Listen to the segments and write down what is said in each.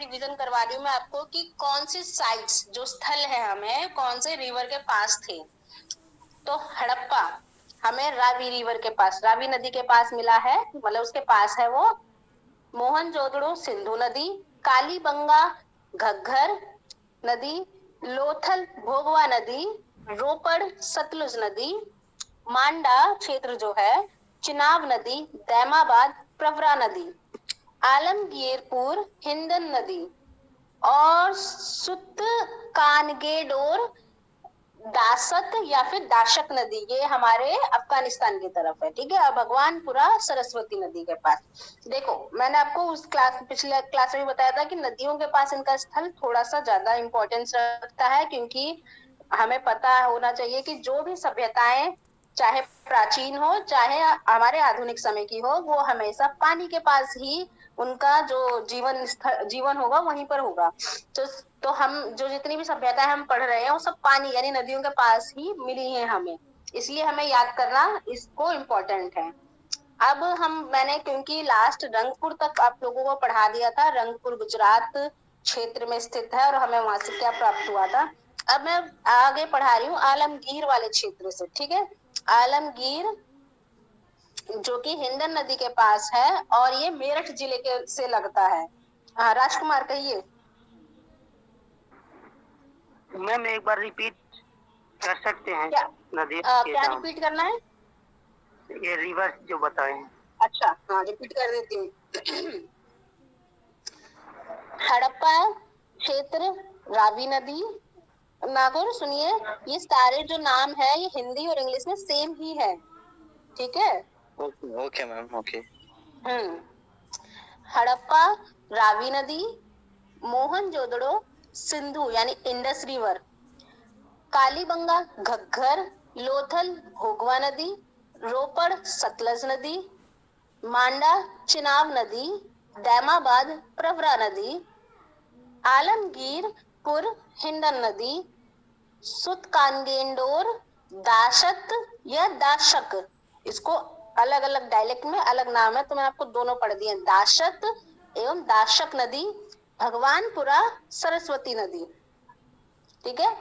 Revision करवा रही हूँ मैं आपको कि कौन सी साइट्स जो स्थल है हमें कौन से रिवर के पास थे। तो हड़प्पा हमें रावी रिवर के पास, रावी नदी के पास मिला है, मतलब उसके पास है वो। मोहनजोदड़ो सिंधु नदी, कालीबंगा घग्घर नदी, लोथल भोगवा नदी, रोपड़ सतलुज नदी, मांडा क्षेत्र जो है चिनाब नदी, दैमाबाद प्रवरा नदी, आलमगीरपुर हिंदन नदी और सुत कानगेडोर दासत या फिर दाशक नदी, ये हमारे अफगानिस्तान की तरफ है। ठीक है, और भगवानपुरा सरस्वती नदी के पास। देखो मैंने आपको उस पिछले क्लास में बताया था कि नदियों के पास इनका स्थल थोड़ा सा ज्यादा इंपॉर्टेंस रखता है, क्योंकि हमें पता होना चाहिए कि जो भी सभ्यताएं चाहे प्राचीन हो चाहे हमारे आधुनिक समय की हो, वो हमेशा पानी के पास ही उनका जो जीवन होगा वहीं पर होगा। तो हम जो जितनी भी सभ्यता हम पढ़ रहे हैं वो सब पानी यानी नदियों के पास ही मिली है हमें, इसलिए हमें याद करना इसको इम्पोर्टेंट है। अब मैंने क्योंकि लास्ट रंगपुर तक आप लोगों को पढ़ा दिया था, रंगपुर गुजरात क्षेत्र में स्थित है और हमें वहां से क्या प्राप्त हुआ था। अब मैं आगे पढ़ा रही हूँ आलमगीर वाले क्षेत्र से। ठीक है, आलमगीर जो कि हिंदन नदी के पास है और ये मेरठ जिले के से लगता है। राजकुमार कहिए। मैम एक बार रिपीट कर सकते हैं? क्या नदी के क्या नाम, रिपीट करना है? ये रिवर जो बताए हैं। अच्छा हाँ, रिपीट कर देती हूँ। हड़प्पा क्षेत्र, रावी नदी। नागौर सुनिए, ये सारे जो नाम है ये हिंदी और इंग्लिश में सेम ही है। ठीक है, okay ma'am, okay. Harappa Ravi नदी, मोहनजोदड़ो सिंधु यानी इंडस रिवर, कालीबंगा घग्घर, लोथल भोगवा नदी, रोपड़ सतलज नदी, मांडा चिनाब नदी, दैमाबाद प्रवरा नदी, आलमगीरपुर हिंडन नदी, सुतकानगेंडोर दाशत या दाशक, इसको अलग अलग डायलेक्ट में अलग नाम है तो मैंने आपको दोनों पढ़ दिए, दाशत एवं दाशक नदी, भगवानपुरा सरस्वती नदी। ठीक है,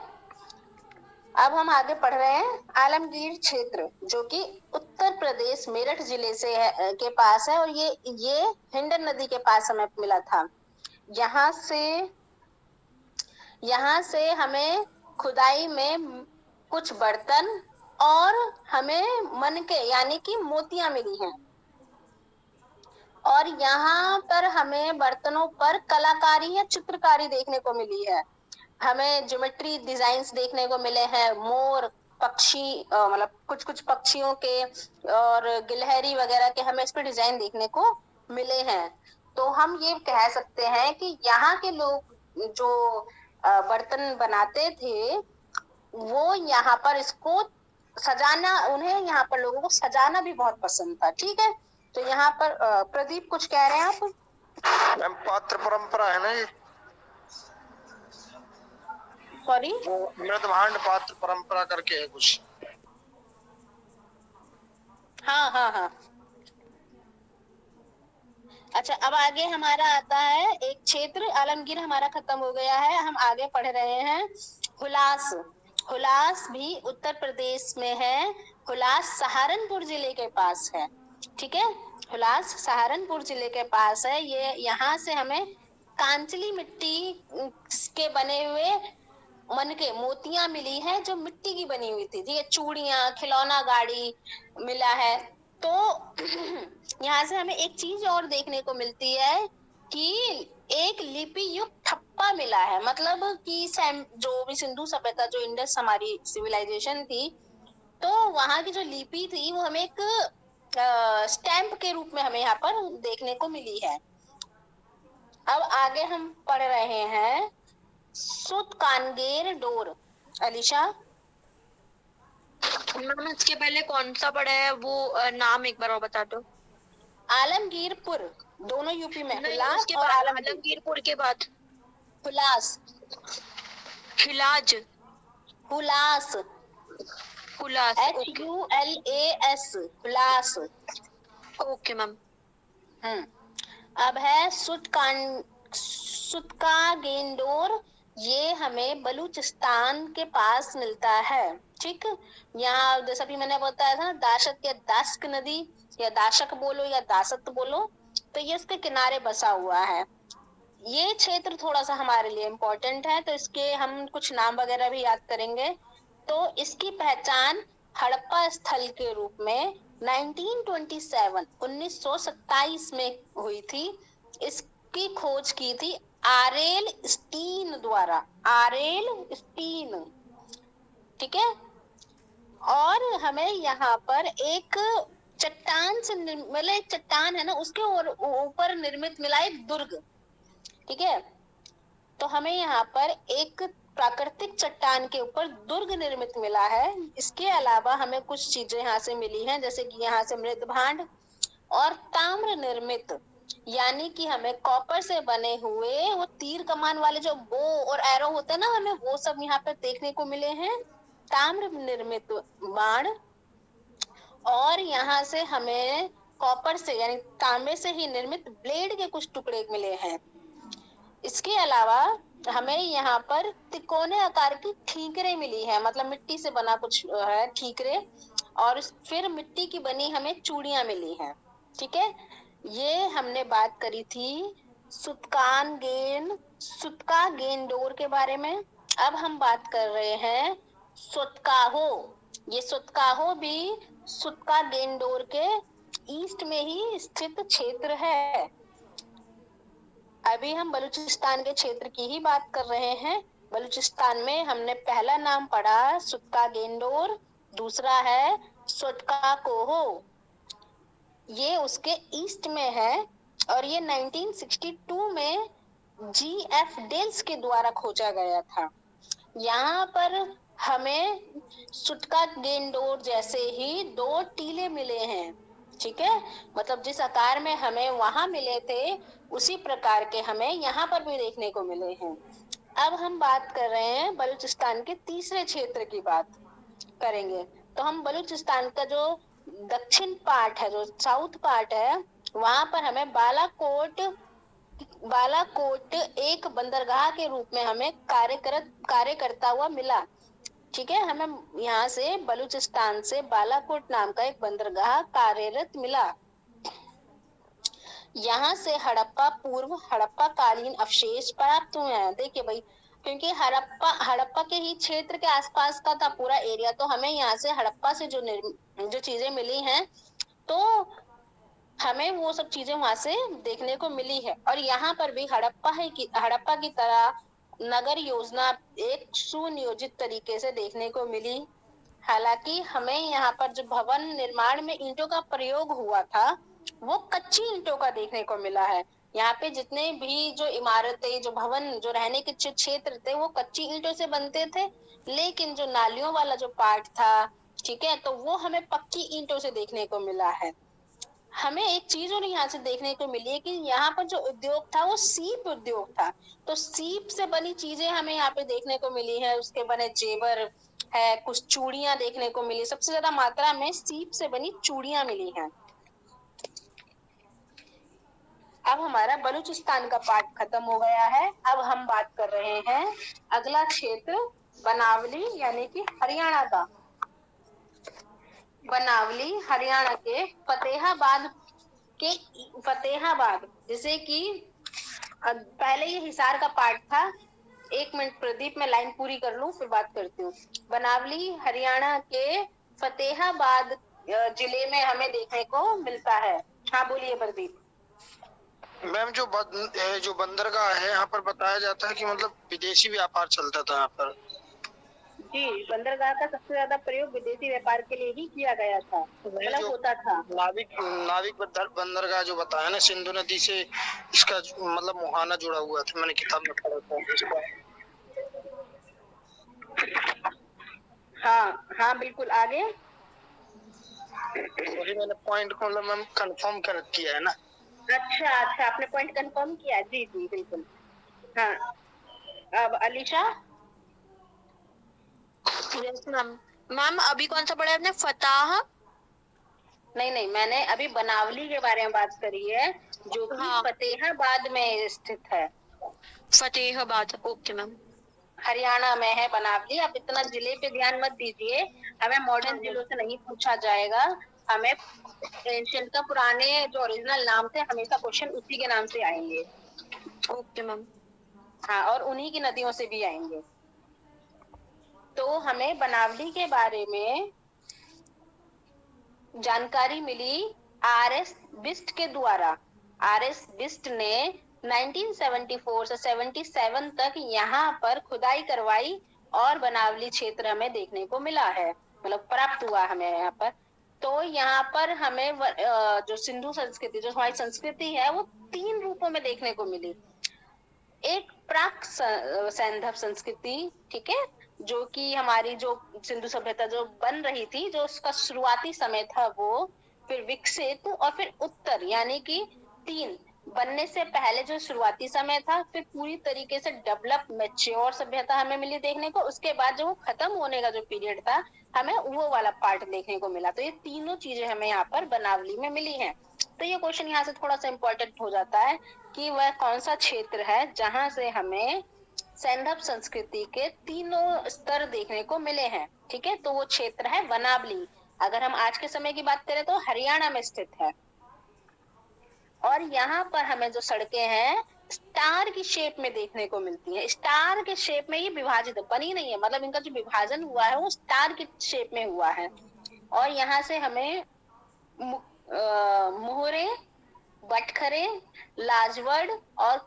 अब हम आगे पढ़ रहे हैं आलमगीर क्षेत्र जो कि उत्तर प्रदेश मेरठ जिले से है, के पास है और ये हिंडन नदी के पास हमें मिला था। यहाँ से हमें खुदाई में कुछ बर्तन और हमें मन के यानी कि मोतियां मिली हैं और यहाँ पर हमें बर्तनों पर कलाकारी या चित्रकारी देखने को मिली है। हमें ज्योमेट्री डिजाइन्स देखने को मिले हैं, मोर पक्षी मतलब कुछ कुछ पक्षियों के और गिलहरी वगैरह के हमें इस पे डिजाइन देखने को मिले हैं। तो हम ये कह सकते हैं कि यहाँ के लोग जो बर्तन बनाते थे वो यहाँ पर इसको सजाना, उन्हें यहाँ पर लोगों को सजाना भी बहुत पसंद था। ठीक है, तो यहाँ पर प्रदीप कुछ कह रहे हैं आप? मैम पात्र परंपरा है ना ये, सॉरी मृदभांड पात्र परंपरा करके है कुछ। हाँ हाँ हाँ, अच्छा अब आगे हमारा आता है एक क्षेत्र, आलमगीर हमारा खत्म हो गया है, हम आगे पढ़ रहे हैं हुलास। हुलास भी उत्तर प्रदेश में है, हुलास सहारनपुर जिले के पास है। ठीक है, हुलास सहारनपुर जिले के पास है। ये यहाँ से हमें कांचली मिट्टी के बने हुए मन के मोतियां मिली हैं जो मिट्टी की बनी हुई थी। ये चूड़ियां, खिलौना गाड़ी मिला है। तो यहाँ से हमें एक चीज और देखने को मिलती है कि एक लिपि युक्त ठप्पा मिला है, मतलब कि जो भी सिंधु सभ्यता जो इंडस हमारी सिविलाइजेशन थी, तो वहां की जो लिपि थी वो हमें एक स्टैंप के रूप में हमें यहाँ पर देखने को मिली है। अब आगे हम पढ़ रहे हैं सुत कानगेर डोर। अलीशा, मैम इसके पहले कौन सा पड़ा है वो नाम एक बार और बता दो। आलमगीरपुर, दोनों यूपी में, हुलास उसके और बाद आलमगीरपुर के बाद हुलास, खिलाज, Hulas, Hulas, HULAS, Hulas. Okay ma'am. अब है सुतका गेंडोर, ये हमें बलूचिस्तान के पास मिलता है। ठीक, यहाँ जैसा भी मैंने बताया था, दाशत या दाश्क नदी, या दाशक बोलो या दासत बोलो, तो ये उसके किनारे बसा हुआ है। ये क्षेत्र थोड़ा सा हमारे लिए इम्पोर्टेंट है, तो इसके हम कुछ नाम वगैरह भी याद करेंगे। तो इसकी पहचान हड़प्पा स्थल के रूप में 1927 में हुई थी। इसकी खोज की थी आरेल स्टीन द्वारा, आरेल स्टीन। ठीक है, और हमें यहाँ पर एक चट्टान से मतलब एक चट्टान है ना, उसके ऊपर निर्मित मिला एक दुर्ग। ठीक है, तो हमें यहाँ पर एक प्राकृतिक चट्टान के ऊपर दुर्ग निर्मित मिला है। इसके अलावा हमें कुछ चीजें यहाँ से मिली हैं, जैसे कि यहाँ से मृद भांड और ताम्र निर्मित, यानी कि हमें कॉपर से बने हुए वो तीर कमान वाले जो बो और एरो होते हैं ना, हमें वो सब यहाँ पे देखने को मिले हैं, ताम्र निर्मित बाण। और यहाँ से हमें कॉपर से यानी तांबे से ही निर्मित ब्लेड के कुछ टुकड़े मिले हैं। इसके अलावा हमें यहाँ पर तिकोने आकार की ठीकरे मिली है, मतलब मिट्टी से बना कुछ है ठीकरे, और फिर मिट्टी की बनी हमें चूड़ियां मिली हैं। ठीक है, ये हमने बात करी थी सुतका गेंडोर के बारे में। अब हम बात कर रहे हैं सुतकाहो। ये सुतकाहो भी सुतका गेंडोर के ईस्ट में ही स्थित क्षेत्र है। अभी हम बलूचिस्तान के क्षेत्र की ही बात कर रहे हैं। बलूचिस्तान में हमने पहला नाम पढ़ा सुतका गेंडोर, दूसरा है सुतका कोहो, ये उसके ईस्ट में है, और ये 1962 में GF डेल्स के द्वारा खोजा गया था। यहाँ पर हमें सुतका गेंडोर जैसे ही 2 टीले मिले हैं। ठीक है, मतलब जिस आकार में हमें वहां मिले थे, उसी प्रकार के हमें यहाँ पर भी देखने को मिले हैं। अब हम बात कर रहे हैं बलूचिस्तान के तीसरे क्षेत्र की बात करेंगे। तो हम बलूचिस्तान का जो दक्षिण पार्ट है, जो साउथ पार्ट है, वहां पर हमें बालाकोट एक बंदरगाह के रूप में हमें कार्य करता हुआ मिला। ठीक है, हमें यहाँ से बलूचिस्तान से बालाकोट नाम का एक बंदरगाह कार्यरत मिला। यहाँ से पूर्व हड़प्पा कालीन अवशेष प्राप्त हुए हैं। देखिए भाई, क्योंकि हड़प्पा के ही क्षेत्र के आसपास का था पूरा एरिया, तो हमें यहाँ से हड़प्पा से जो चीजें मिली हैं, तो हमें वो सब चीजें वहां से देखने को मिली है। और यहाँ पर भी हड़प्पा की तरह नगर योजना एक सुनियोजित तरीके से देखने को मिली। हालांकि हमें यहाँ पर जो भवन निर्माण में ईंटों का प्रयोग हुआ था, वो कच्ची ईंटों का देखने को मिला है। यहाँ पे जितने भी जो इमारतें, जो भवन, जो रहने के क्षेत्र थे, वो कच्ची ईंटों से बनते थे, लेकिन जो नालियों वाला जो पार्ट था, ठीक है, तो वो हमें पक्की ईंटों से देखने को मिला है। हमें एक चीज और यहाँ से देखने को मिली है कि यहाँ पर जो उद्योग था वो सीप उद्योग था, तो सीप से बनी चीजें हमें यहाँ पे देखने को मिली है। उसके बने जेवर है, कुछ चूड़ियां देखने को मिली, सबसे ज्यादा मात्रा में सीप से बनी चूड़ियां मिली हैं। अब हमारा बलूचिस्तान का पार्ट खत्म हो गया है। अब हम बात कर रहे हैं अगला क्षेत्र बनावली यानी कि हरियाणा का। बनावली हरियाणा के फतेहाबाद, जैसे कि पहले ये हिसार का पार्ट था। एक मिनट प्रदीप, मैं लाइन पूरी कर लूं फिर बात करती हूँ। बनावली हरियाणा के फतेहाबाद जिले में हमें देखने को मिलता है। हाँ बोलिए प्रदीप। मैम जो बंदरगाह है यहाँ पर बताया जाता है कि मतलब विदेशी व्यापार चलता था यहाँ पर। जी, बंदरगाह का सबसे ज्यादा प्रयोग विदेशी व्यापार के लिए ही किया गया था, मतलब होता था। नाविक बंदरगाह जो बताया ना, सिंधु नदी से इसका मतलब मुहाना जुड़ा हुआ था, मैंने किताब में पढ़ा था इसका। हाँ हाँ बिल्कुल, आगे। वही मैंने पॉइंट को मतलब मैम कंफर्म किया है ना। अच्छा, आपने पॉइंट कंफर्म किया। जी जी बिल्कुल। हाँ, अब अलीशा। Yes ma'am. मैम अभी कौन सा पढ़ा है आपने? फताह? नहीं, मैंने अभी बनावली के बारे में बात करी है, जो कि हाँ। फतेहाबाद में स्थित है। फतेहाबाद। Okay ma'am. हरियाणा में है बनावली। आप इतना जिले पे ध्यान मत दीजिए, हमें मॉडर्न जिलों से नहीं पूछा जाएगा, हमें एंशियंट का पुराने जो ओरिजिनल नाम थे हमेशा क्वेश्चन उसी के नाम से आएंगे। Okay ma'am. हाँ, और उन्हीं की नदियों से भी आएंगे। तो हमें बनावली के बारे में जानकारी मिली आर.एस. बिस्ट के द्वारा। आर.एस. बिस्ट ने 1974 से 77 तक यहाँ पर खुदाई करवाई और बनावली क्षेत्र हमें देखने को मिला है, मतलब प्राप्त हुआ हमें यहाँ पर। तो यहाँ पर हमें जो सिंधु संस्कृति, जो हमारी संस्कृति है, वो 3 रूपों में देखने को मिली। एक प्राक सैंधव संस्कृति, ठीक है, जो कि हमारी जो सिंधु सभ्यता जो बन रही थी, जो उसका शुरुआती समय था वो, फिर विकसित, और फिर उत्तर, यानी कि 3 बनने से पहले जो शुरुआती समय था, फिर पूरी तरीके से डेवलप मैच्योर सभ्यता हमें मिली देखने को। उसके बाद जो खत्म होने का जो पीरियड था, हमें वो वाला पार्ट देखने को मिला। तो ये तीनों चीजें हमें यहाँ पर बनावली में मिली हैं। तो ये क्वेश्चन यहाँ से थोड़ा सा इम्पोर्टेंट हो जाता है कि वह कौन सा क्षेत्र है जहां से हमें सैंधव संस्कृति के 3 स्तर देखने को मिले हैं। ठीक है, तो वो क्षेत्र है वनावली। अगर हम आज के समय की बात करें तो हरियाणा में स्थित है। और यहाँ पर हमें जो सड़कें हैं स्टार की शेप में देखने को मिलती है। स्टार के शेप में ये विभाजित बनी नहीं है, मतलब इनका जो विभाजन हुआ है वो स्टार की शेप में हुआ है। और यहाँ से हमें मोहरे, बटखरे, लाजवर्ड और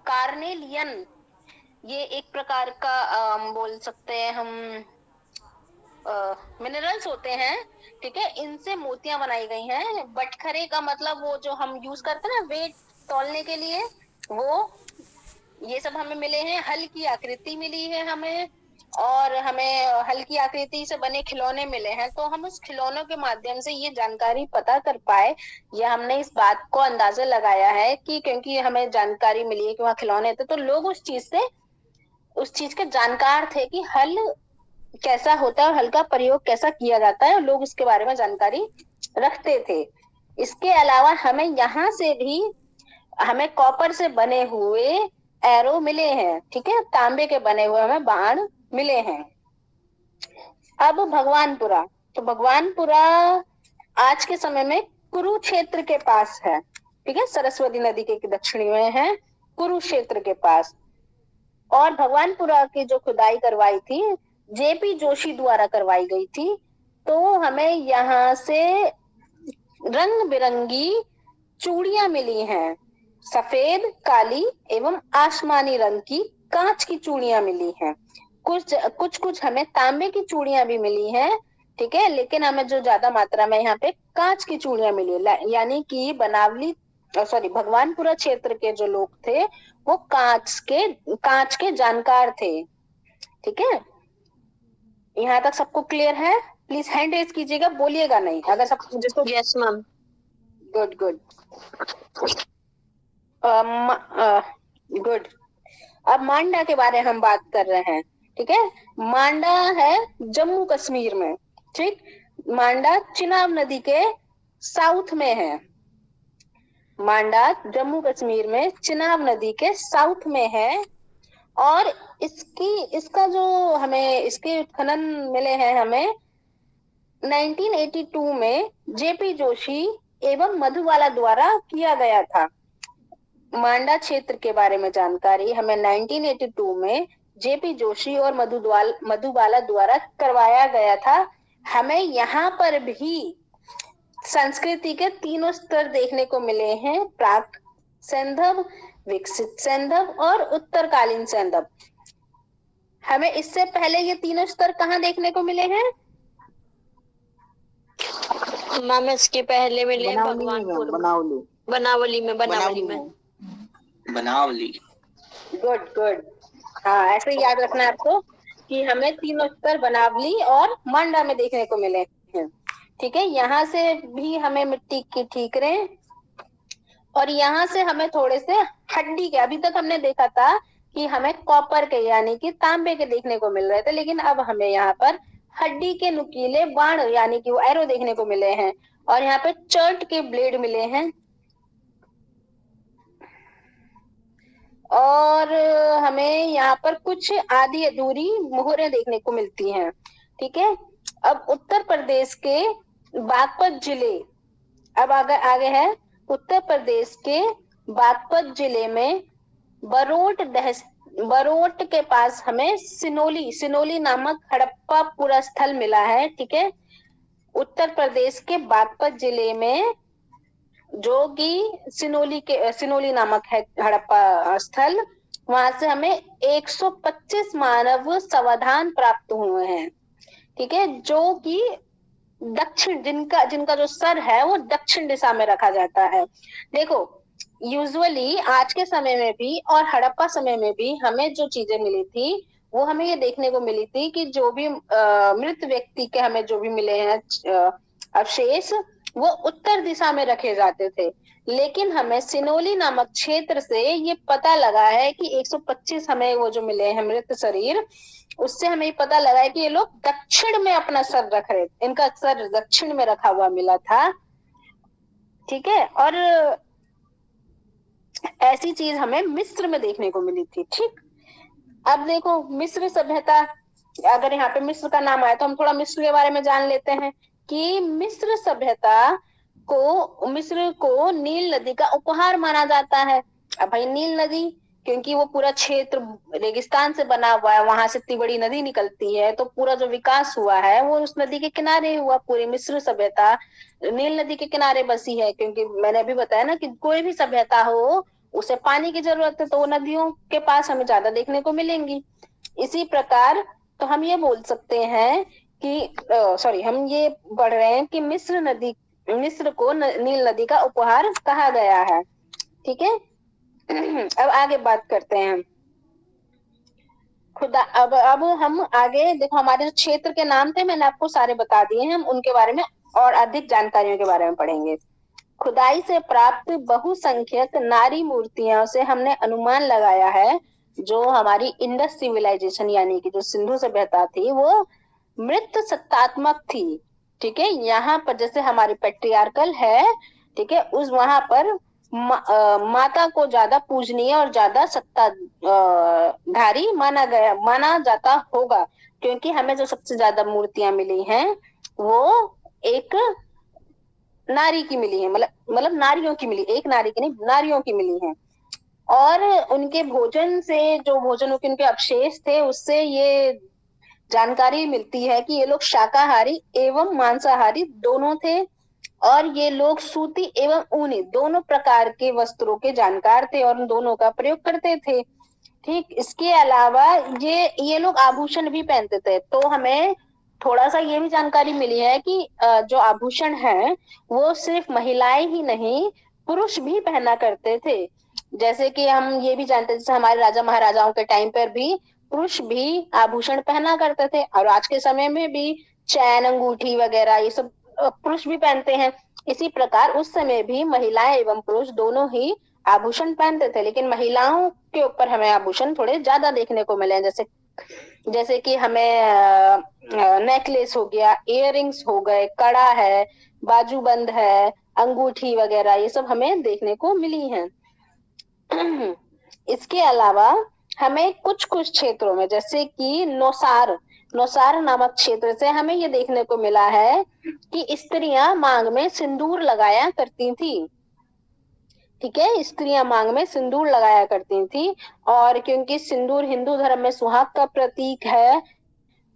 कार्नेलियन, ये एक प्रकार का बोल सकते हैं हम मिनरल्स होते हैं। ठीक है, इनसे मोतियां बनाई गई हैं। बटखरे का मतलब वो जो हम यूज करते हैं ना वेट तौलने के लिए, वो ये सब हमें मिले हैं। हल्की आकृति मिली है हमें, और हमें हल्की आकृति से बने खिलौने मिले हैं। तो हम उस खिलौनों के माध्यम से ये जानकारी पता कर पाए, या हमने इस बात को अंदाजा लगाया है कि क्योंकि हमें जानकारी मिली है कि वहाँ खिलौने थे, तो लोग उस चीज के जानकार थे कि हल कैसा होता है और हल का प्रयोग कैसा किया जाता है, और लोग उसके बारे में जानकारी रखते थे। इसके अलावा हमें यहाँ से भी हमें कॉपर से बने हुए एरो मिले हैं। ठीक है, तांबे के बने हुए हमें बाण मिले हैं। अब भगवानपुरा, तो भगवानपुरा आज के समय में कुरुक्षेत्र के पास है। ठीक है, सरस्वती नदी के दक्षिणी में है, कुरुक्षेत्र के पास। और भगवानपुरा की जो खुदाई करवाई थी जेपी जोशी द्वारा करवाई गई थी। तो हमें यहाँ से रंग बिरंगी चूड़ियां मिली हैं। सफेद, काली एवं आसमानी रंग की कांच की चूड़ियां मिली हैं। कुछ हमें तांबे की चूड़ियां भी मिली हैं। ठीक है, लेकिन हमें जो ज्यादा मात्रा में यहाँ पे कांच की चूड़ियां मिली, यानी कि भगवानपुरा क्षेत्र के जो लोग थे वो कांच के जानकार थे। ठीक है, यहाँ तक सबको क्लियर है? प्लीज हैंड रेज कीजिएगा, बोलिएगा नहीं अगर सब जिसको। Yes ma'am. Good good good. अब मांडा के बारे में हम बात कर रहे हैं। ठीक है, मांडा है जम्मू कश्मीर में। ठीक, मांडा चिनाब नदी के साउथ में है। मांडा जम्मू कश्मीर में चिनाब नदी के साउथ में है। और इसका जो हमें इसके खनन मिले हैं हमें 1982 में जेपी जोशी एवं मधुबाला द्वारा किया गया था। मांडा क्षेत्र के बारे में जानकारी हमें 1982 में जेपी जोशी और मधुबाला द्वारा करवाया गया था। हमें यहाँ पर भी संस्कृति के 3 स्तर देखने को मिले हैं, प्राक सैंधव, विकसित सैंधव और उत्तरकालीन सैंधव। हमें इससे पहले ये 3 स्तर कहाँ देखने को मिले हैं? मैम इसके पहले मिले भगवानपुर, बनावली में। गुड गुड, हाँ ऐसे ही याद रखना है आपको कि हमें 3 स्तर बनावली और मांडा में देखने को मिले हैं। ठीक है, यहाँ से भी हमें मिट्टी की ठीकरें, और यहाँ से हमें थोड़े से हड्डी के, अभी तक हमने देखा था कि हमें कॉपर के यानी कि तांबे के देखने को मिल रहे थे, लेकिन अब हमें यहाँ पर हड्डी के नुकीले बाण यानी कि वो एरो देखने को मिले हैं। और यहाँ पे चर्ट के ब्लेड मिले हैं। और हमें यहाँ पर कुछ आधी अधूरी मोहरें देखने को मिलती हैं। ठीक है, अब उत्तर प्रदेश के बागपत जिले, अब आगे आगे है उत्तर प्रदेश के बागपत जिले में बरोट के पास हमें सिनोली नामक हड़प्पा पुरा स्थल मिला है। ठीक है, उत्तर प्रदेश के बागपत जिले में जो कि सिनोली नामक है हड़प्पा स्थल, वहां से हमें 125 मानव समाधान प्राप्त हुए हैं। ठीक है, जो कि दक्षिण, जिनका जो सर है वो दक्षिण दिशा में रखा जाता है। देखो, यूजुअली आज के समय में भी और हड़प्पा समय में भी हमें जो चीजें मिली थी वो हमें ये देखने को मिली थी कि जो भी मृत व्यक्ति के हमें जो भी मिले हैं अवशेष, वो उत्तर दिशा में रखे जाते थे। लेकिन हमें सिनोली नामक क्षेत्र से ये पता लगा है कि 125 हमें वो जो मिले हैं मृत शरीर, उससे हमें पता लगा है कि ये लोग दक्षिण में अपना सर रख रहे, इनका सर दक्षिण में रखा हुआ मिला था। ठीक है, और ऐसी चीज हमें मिस्र में देखने को मिली थी। ठीक, अब देखो मिस्र सभ्यता, अगर यहाँ पे मिस्र का नाम आया तो हम थोड़ा मिस्र के बारे में जान लेते हैं कि मिस्र सभ्यता मिस्र को नील नदी का उपहार माना जाता है। अब भाई नील नदी, क्योंकि वो पूरा क्षेत्र रेगिस्तान से बना हुआ है, वहां से इतनी बड़ी नदी निकलती है, तो पूरा जो विकास हुआ है वो उस नदी के किनारे हुआ। पूरी मिस्र सभ्यता नील नदी के किनारे बसी है, क्योंकि मैंने अभी बताया ना कि कोई भी सभ्यता हो उसे पानी की जरूरत है, तो वो नदियों के पास हमें ज्यादा देखने को मिलेंगी। इसी प्रकार तो हम ये बोल सकते हैं कि हम ये बढ़ रहे हैं कि मिस्र को नील नदी का उपहार कहा गया है। ठीक है, अब आगे बात करते हैं। अब हम आगे देखो, हमारे जो क्षेत्र के नाम थे मैंने आपको सारे बता दिए हैं, हम उनके बारे में और अधिक जानकारियों के बारे में पढ़ेंगे। खुदाई से प्राप्त बहुसंख्यक नारी मूर्तियों से हमने अनुमान लगाया है जो हमारी इंडस सिविलाइजेशन यानी कि जो सिंधु सभ्यता थी वो मृत सत्तात्मक थी। ठीक है, यहाँ पर जैसे हमारी पेट्रियार्कल है, ठीक है, उस वहां पर माता को ज्यादा पूजनीय और ज्यादा सत्ताधारी माना जाता होगा, क्योंकि हमें जो सबसे ज्यादा मूर्तियां मिली हैं वो एक नारी की मिली है, मतलब नारियों की मिली, एक नारी की नहीं, नारियों की मिली है। और उनके भोजन से, जो भोजनों के उनके अवशेष थे, उससे ये जानकारी मिलती है कि ये लोग शाकाहारी एवं मांसाहारी दोनों थे, और ये लोग सूती एवं ऊनी दोनों प्रकार के वस्त्रों के जानकार थे और उन दोनों का प्रयोग करते थे। ठीक, इसके अलावा ये लोग आभूषण भी पहनते थे। तो हमें थोड़ा सा ये भी जानकारी मिली है कि जो आभूषण है वो सिर्फ महिलाएं ही नहीं, पुरुष भी पहना करते थे। जैसे कि हम ये भी जानते हैं, जैसे हमारे राजा महाराजाओं के टाइम पर भी पुरुष भी आभूषण पहना करते थे, और आज के समय में भी चैन, अंगूठी वगैरह ये सब पुरुष भी पहनते हैं। इसी प्रकार उस समय भी महिलाएं एवं पुरुष दोनों ही आभूषण पहनते थे, लेकिन महिलाओं के ऊपर हमें आभूषण थोड़े ज्यादा देखने को मिले हैं। जैसे कि हमें नेकलेस हो गया, इयररिंग्स हो गए, कड़ा है, बाजूबंद है, अंगूठी वगैरह ये सब हमें देखने को मिली हैं। इसके अलावा हमें कुछ कुछ क्षेत्रों में, जैसे कि नौसार नामक क्षेत्र से हमें ये देखने को मिला है कि स्त्रियां मांग में सिंदूर लगाया करती थी। ठीक है, स्त्रियां मांग में सिंदूर लगाया करती थी, और क्योंकि सिंदूर हिंदू धर्म में सुहाग का प्रतीक है,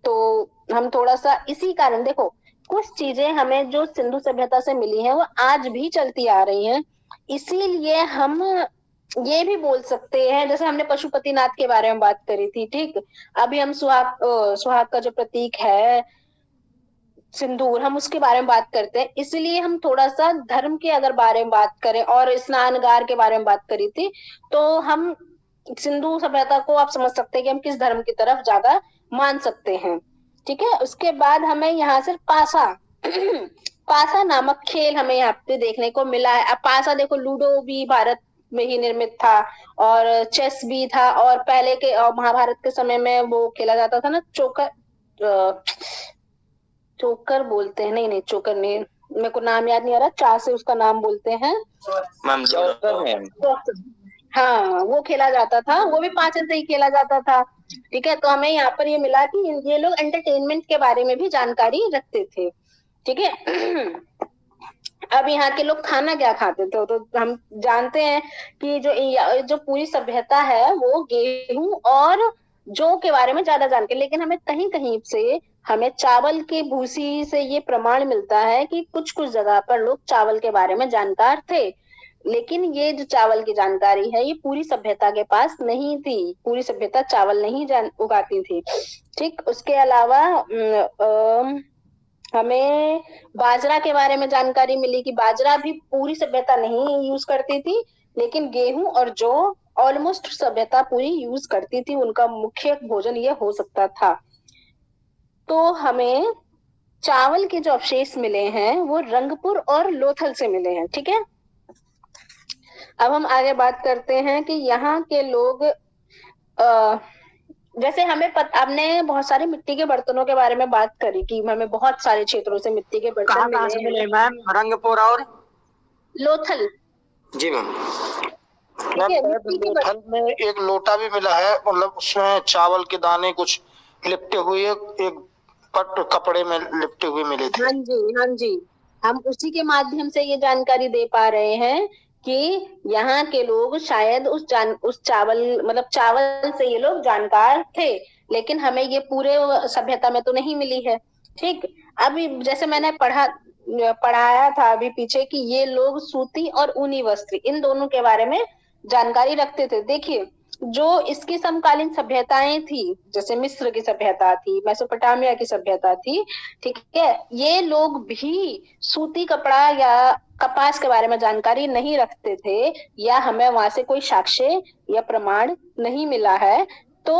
तो हम थोड़ा सा इसी कारण, देखो कुछ चीजें हमें जो सिंधु सभ्यता से मिली हैं वो आज भी चलती आ रही हैं, इसीलिए हम ये भी बोल सकते हैं, जैसे हमने पशुपतिनाथ के बारे में बात करी थी। ठीक, अभी हम सुहाग का जो प्रतीक है सिंदूर, हम उसके बारे में बात करते हैं, इसलिए हम थोड़ा सा धर्म के अगर बारे में बात करें और स्नानगार के बारे में बात करी थी, तो हम सिंधु सभ्यता को आप समझ सकते हैं कि हम किस धर्म की तरफ ज्यादा मान सकते हैं। ठीक है, उसके बाद हमें यहाँ से पासा पासा नामक खेल हमें यहाँ पे देखने को मिला है। अब पासा देखो, लूडो भी भारत में ही निर्मित था, और चेस भी था, और पहले के महाभारत के समय में वो खेला जाता था ना, चोकर बोलते हैं, नहीं चोकर नहीं, मेरे को नाम याद नहीं आ रहा, चा से उसका नाम बोलते हैं, मैम हाँ, वो खेला जाता था, वो भी 5 से ही खेला जाता था। ठीक है, तो हमें यहाँ पर ये मिला कि ये लोग एंटरटेनमेंट के बारे में भी जानकारी रखते थे। ठीक है। अब यहाँ के लोग खाना क्या खाते थे, तो हम जानते हैं कि जो पूरी सभ्यता है वो गेहूं और जौ के बारे में ज्यादा जानते हैं, लेकिन हमें कहीं कहीं से हमें चावल की भूसी से ये प्रमाण मिलता है कि कुछ कुछ जगह पर लोग चावल के बारे में जानकार थे। लेकिन ये जो चावल की जानकारी है ये पूरी सभ्यता के पास नहीं थी, पूरी सभ्यता चावल नहीं उगाती थी। ठीक, उसके अलावा हमें बाजरा के बारे में जानकारी मिली कि बाजरा भी पूरी सभ्यता नहीं यूज करती थी, लेकिन गेहूं और जौ ऑलमोस्ट सभ्यता पूरी यूज करती थी, उनका मुख्य भोजन ये हो सकता था। तो हमें चावल के जो अवशेष मिले हैं वो रंगपुर और लोथल से मिले हैं। ठीक है, अब हम आगे बात करते हैं कि यहाँ के लोग जैसे हमने बहुत सारे मिट्टी के बर्तनों के बारे में बात करी कि हमें बहुत सारे क्षेत्रों से मिट्टी के कहाँ बर्तन कहाँ से मिले मिले मैम? रंगपुर और लोथल। जी मैम। ठीक मैम है, शायद मिट्टी के लोथल में एक लोटा भी मिला है, मतलब उसमें चावल के दाने कुछ लिपटे हुए, एक पट कपड़े में लिपटे हुए मिले थे। हाँ जी, हाँ जी, हम उसी के माध्यम से ये जानकारी दे पा रहे हैं कि यहाँ के लोग शायद उस चावल मतलब चावल से ये लोग जानकार थे, लेकिन हमें ये पूरे सभ्यता में तो नहीं मिली है। ठीक, अभी जैसे मैंने पढ़ाया था अभी पीछे कि ये लोग सूती और ऊनी वस्त्र इन दोनों के बारे में जानकारी रखते थे। देखिए, जो इसकी समकालीन सभ्यताएं थी, जैसे मिस्र की सभ्यता थी, मेसोपोटामिया की सभ्यता थी, ठीक है, ये लोग भी सूती कपड़ा या कपास के बारे में जानकारी नहीं रखते थे, या हमें वहां से कोई साक्ष्य या प्रमाण नहीं मिला है। तो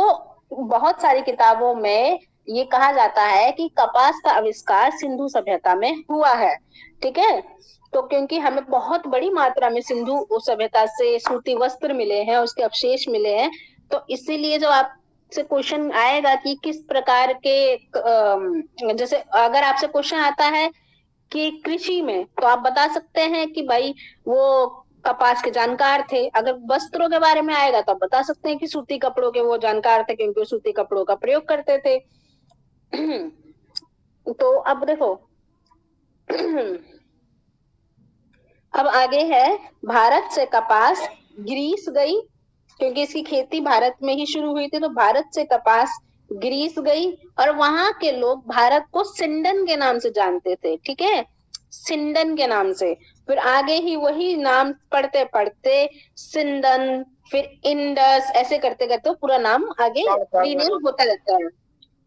बहुत सारी किताबों में ये कहा जाता है कि कपास का आविष्कार सिंधु सभ्यता में हुआ है। ठीक है, तो क्योंकि हमें बहुत बड़ी मात्रा में सिंधु सभ्यता से सूती वस्त्र मिले हैं, उसके अवशेष मिले हैं, तो इसीलिए जो आपसे क्वेश्चन आएगा कि किस प्रकार के जैसे अगर आपसे क्वेश्चन आता है कि कृषि में, तो आप बता सकते हैं कि भाई वो कपास के जानकार थे। अगर वस्त्रों के बारे में आएगा तो आप बता सकते हैं कि सूती कपड़ों के वो जानकार थे, क्योंकि वो सूती कपड़ों का प्रयोग करते थे। तो अब देखो, अब आगे है भारत से कपास ग्रीस गई, क्योंकि इसकी खेती भारत में ही शुरू हुई थी, तो भारत से कपास ग्रीस गई और वहां के लोग भारत को सिंडन के नाम से जानते थे। ठीक है, सिंडन के नाम से, फिर आगे ही वही नाम पढ़ते पढ़ते सिंदन, फिर इंडस, ऐसे करते करते पूरा नाम आगे रीनेम होता रहता है।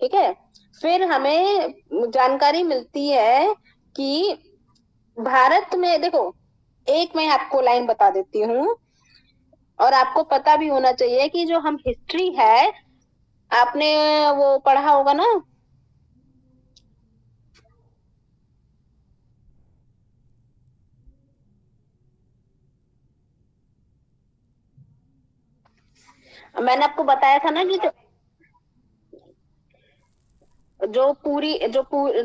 ठीक है, फिर हमें जानकारी मिलती है कि भारत में देखो, एक मैं आपको लाइन बता देती हूँ, और आपको पता भी होना चाहिए कि जो हम हिस्ट्री है, आपने वो पढ़ा होगा ना, मैंने आपको बताया था ना कि जो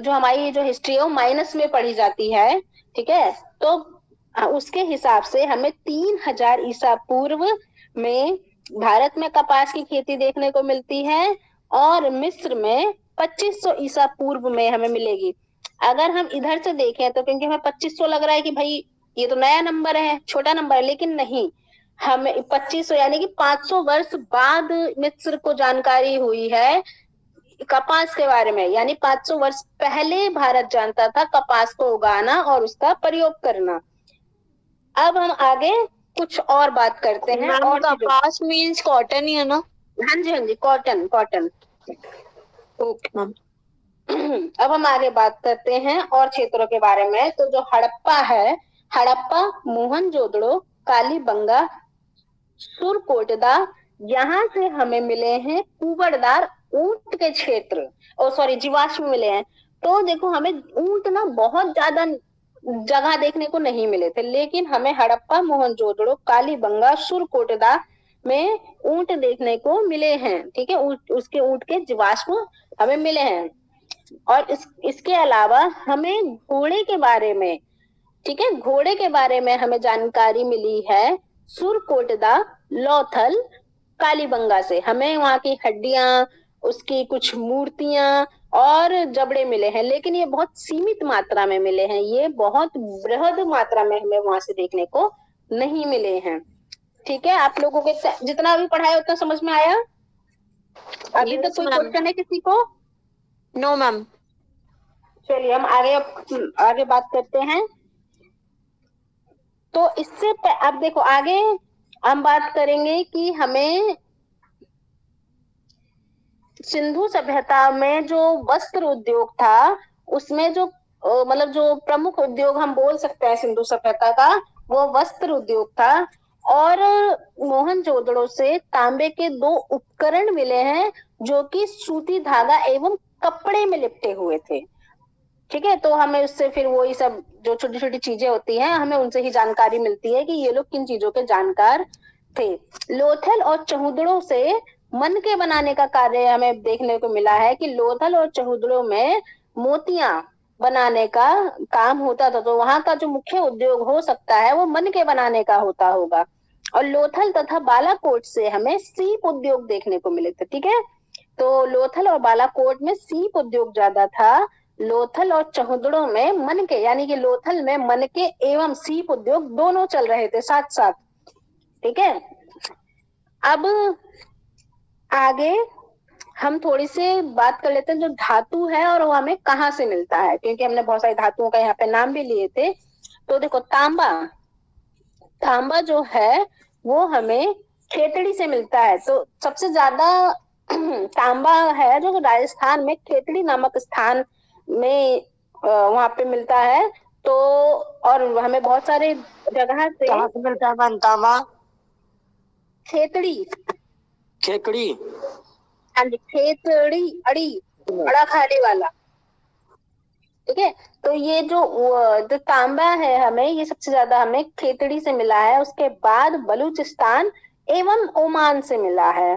हमारी जो हिस्ट्री है वो माइनस में पढ़ी जाती है। ठीक है, तो उसके हिसाब से हमें 3000 ईसा पूर्व में भारत में कपास की खेती देखने को मिलती है, और मिस्र में 2500 ईसा पूर्व में हमें मिलेगी। अगर हम इधर से देखें तो क्योंकि हमें 2500 लग रहा है कि भाई ये तो नया नंबर है, छोटा नंबर है, लेकिन नहीं, हमें 2500 यानी कि 500 वर्ष बाद मिस्र को जानकारी हुई है कपास के बारे में, यानी 500 वर्ष पहले भारत जानता था कपास को उगाना और उसका प्रयोग करना। अब हम आगे कुछ और बात करते हैं। मैम और कपास मीन्स कॉटन ही है ना? हाँ जी, हाँ जी, कॉटन, कॉटन। Okay ma'am. अब हम आगे बात करते हैं और क्षेत्रों के बारे में। तो जो हड़प्पा है, हड़प्पा, मोहनजोदड़ो, कालीबंगा, सुरकोटदा, यहाँ से हमें मिले हैं कुबड़दार ऊंट के क्षेत्र, ओ सॉरी जीवाश्म मिले हैं। तो देखो, हमें ऊंट ना बहुत ज्यादा जगह देखने को नहीं मिले थे, लेकिन हमें हड़प्पा, मोहनजोदड़ो, कालीबंगा, सुरकोटदा में ऊंट देखने को मिले हैं। ठीक है, उसके ऊंट के जीवाश्म हमें मिले हैं। और इसके अलावा हमें घोड़े के बारे में, ठीक है, घोड़े के बारे में हमें जानकारी मिली है सुरकोटदा लोथल, कालीबंगा से हमें वहां की हड्डियां, उसकी कुछ मूर्तियां और जबड़े मिले हैं, लेकिन ये बहुत सीमित मात्रा में मिले हैं, ये बहुत बृहद मात्रा में हमें वहां से देखने को नहीं मिले हैं। ठीक है, आप लोगों के जितना अभी पढ़ाया उतना समझ में आया? अभी तक यस कोई मैम। क्वेश्चन है किसी को? No ma'am. चलिए हम आगे बात करते हैं। तो अब देखो आगे हम बात करेंगे कि हमें सिंधु सभ्यता में जो वस्त्र उद्योग था, उसमें जो मतलब जो प्रमुख उद्योग हम बोल सकते हैं सिंधु सभ्यता का, वो वस्त्र उद्योग था। और मोहनजोदड़ो से तांबे के 2 उपकरण मिले हैं जो कि सूती धागा एवं कपड़े में लिपटे हुए थे। ठीक है, तो हमें उससे फिर वही सब जो छोटी छोटी चीजें होती हैं, हमें उनसे ही जानकारी मिलती है कि ये लोग किन चीजों के जानकार थे। लोथल और चहुदड़ो से मन के बनाने का कार्य हमें देखने को मिला है कि लोथल और चहुदड़ो में मोतियां बनाने का काम होता था, तो वहां का जो मुख्य उद्योग हो सकता है वो मन के बनाने का होता होगा। और लोथल तथा बालाकोट से हमें सीप उद्योग देखने को मिले थे। ठीक है, तो लोथल और बालाकोट में सीप उद्योग ज्यादा था, लोथल और चहुदड़ो में मन के, यानी कि लोथल में मन के एवं सीप उद्योग दोनों चल रहे थे साथ साथ। ठीक है, अब आगे हम थोड़ी सी बात कर लेते हैं जो धातु है और वो हमें कहाँ से मिलता है, क्योंकि हमने बहुत सारी धातुओं का यहाँ पे नाम भी लिए थे। तो देखो तांबा, तांबा जो है वो हमें खेतड़ी से मिलता है। तो सबसे ज्यादा तांबा है जो राजस्थान में खेतड़ी नामक स्थान में वहां पे मिलता है। तो और हमें बहुत सारे जगह से कहाँ से मिलता है मैम तांबा? खेतड़ी, खेकड़ी। हाँ जी, खेतड़ी, अड़ी, अड़ा खाने वाला। ठीक है, तो ये जो तांबा है हमें, ये सबसे ज्यादा हमें खेतड़ी से मिला है, उसके बाद बलूचिस्तान एवं ओमान से मिला है।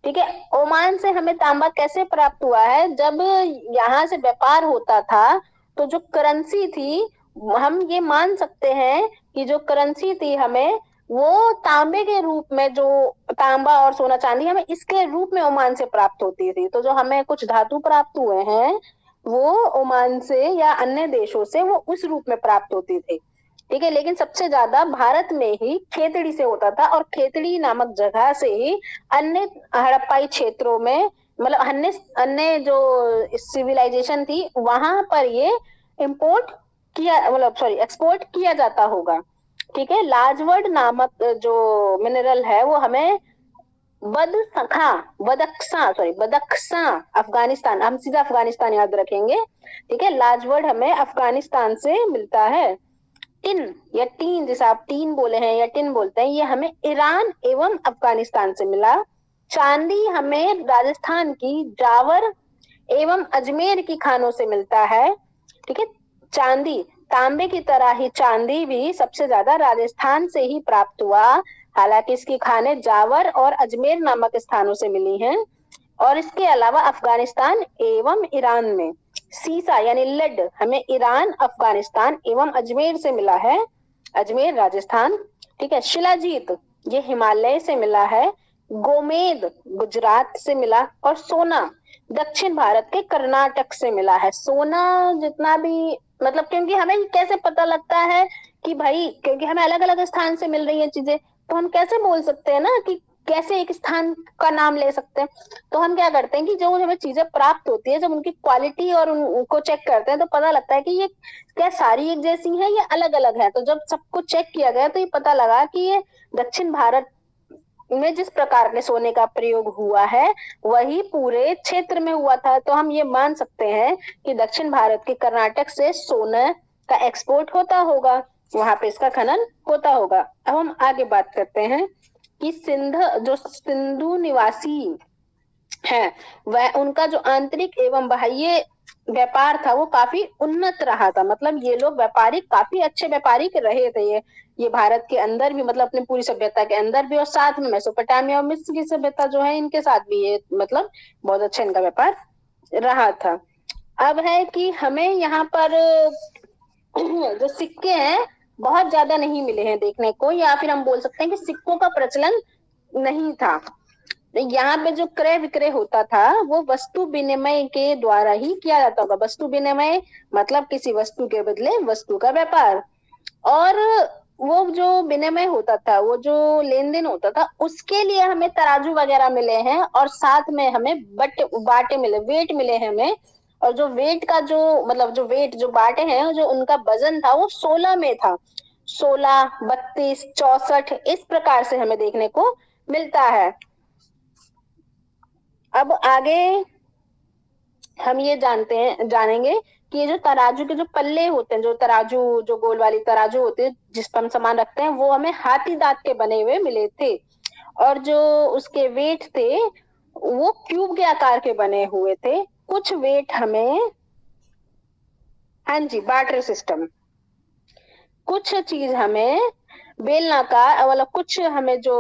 ठीक है, ओमान से हमें तांबा कैसे प्राप्त हुआ है? जब यहाँ से व्यापार होता था तो जो करेंसी थी, हम ये मान सकते हैं कि जो करेंसी थी हमें वो तांबे के रूप में, जो तांबा और सोना चांदी हमें इसके रूप में ओमान से प्राप्त होती थी। तो जो हमें कुछ धातु प्राप्त हुए हैं वो ओमान से या अन्य देशों से वो उस रूप में प्राप्त होती थी। ठीक है, लेकिन सबसे ज्यादा भारत में ही खेतड़ी से होता था, और खेतड़ी नामक जगह से ही अन्य हड़प्पाई क्षेत्रों में, मतलब अन्य अन्य जो सिविलाइजेशन थी वहां पर ये इम्पोर्ट किया, मतलब सॉरी एक्सपोर्ट किया जाता होगा। ठीक है, लाजवर्ड नामक जो मिनरल है वो हमें बदख्शा अफगानिस्तान, हम सीधा अफगानिस्तान याद रखेंगे। ठीक है, लाजवर्ड हमें अफगानिस्तान से मिलता है। टिन या टीन, जिसे आप टीन बोले हैं या टिन बोलते हैं, ये हमें ईरान एवं अफगानिस्तान से मिला। चांदी हमें राजस्थान की जावर एवं अजमेर की खानों से मिलता है। ठीक है, चांदी, तांबे की तरह ही चांदी भी सबसे ज्यादा राजस्थान से ही प्राप्त हुआ, हालांकि इसकी खानें जावर और अजमेर नामक स्थानों से मिली हैं। और इसके अलावा अफगानिस्तान एवं ईरान में सीसा यानी लेड हमें ईरान, अफगानिस्तान एवं अजमेर से मिला है, अजमेर राजस्थान। ठीक है, शिलाजीत ये हिमालय से मिला है, गोमेद गुजरात से मिला, और सोना दक्षिण भारत के कर्नाटक से मिला है। सोना जितना भी, मतलब क्योंकि हमें कैसे पता लगता है कि भाई, क्योंकि हमें अलग अलग स्थान से मिल रही है चीजें, तो हम कैसे बोल सकते हैं ना कि कैसे एक स्थान का नाम ले सकते हैं। तो हम क्या करते हैं कि जो हमें चीजें प्राप्त होती है, जब उनकी क्वालिटी और उनको चेक करते हैं तो पता लगता है कि ये क्या सारी एक जैसी है या अलग अलग है। तो जब सबको चेक किया गया तो ये पता लगा कि ये दक्षिण भारत में जिस प्रकार के सोने का प्रयोग हुआ है वही पूरे क्षेत्र में हुआ था। तो हम ये मान सकते हैं कि दक्षिण भारत के कर्नाटक से सोना का एक्सपोर्ट होता होगा, वहां पे इसका खनन होता होगा। अब हम आगे बात करते हैं कि सिंधु निवासी है वह, उनका जो आंतरिक एवं बाह्य व्यापार था वो काफी उन्नत रहा था। मतलब ये लोग व्यापारी काफी अच्छे व्यापारी के रहे थे। ये भारत के अंदर भी, मतलब अपनी पूरी सभ्यता के अंदर भी, और साथ में मेसोपोटामिया और मिस्र की सभ्यता जो है इनके साथ भी ये मतलब बहुत अच्छा इनका व्यापार रहा था। अब है कि हमें यहाँ पर जो सिक्के हैं बहुत ज्यादा नहीं मिले हैं देखने को, या फिर हम बोल सकते हैं कि सिक्कों का प्रचलन नहीं था। यहाँ पे जो क्रय विक्रय होता था वो वस्तु विनिमय के द्वारा ही किया जाता होगा। वस्तु विनिमय मतलब किसी वस्तु के बदले वस्तु का व्यापार। और वो जो विनिमय होता था, वो जो लेन देन होता था, उसके लिए हमें तराजू वगैरह मिले हैं और साथ में हमें बाटे मिले, वेट मिले हैं हमें। और जो वेट का जो मतलब जो वेट जो बाटे हैं, जो उनका वजन था वो 16 में था। 16, 32, 64 इस प्रकार से हमें देखने को मिलता है। अब आगे हम ये जानेंगे कि ये जो तराजू के जो पल्ले होते हैं, जो तराजू, जो गोल वाली तराजू होती है जिस पर हम सामान रखते हैं, वो हमें हाथी दांत के बने हुए मिले थे। और जो उसके वेट थे वो क्यूब के आकार के बने हुए थे। कुछ वेट हमें, हाँ जी, बार्टर सिस्टम, कुछ चीज हमें बेलनाकार, मतलब कुछ हमें जो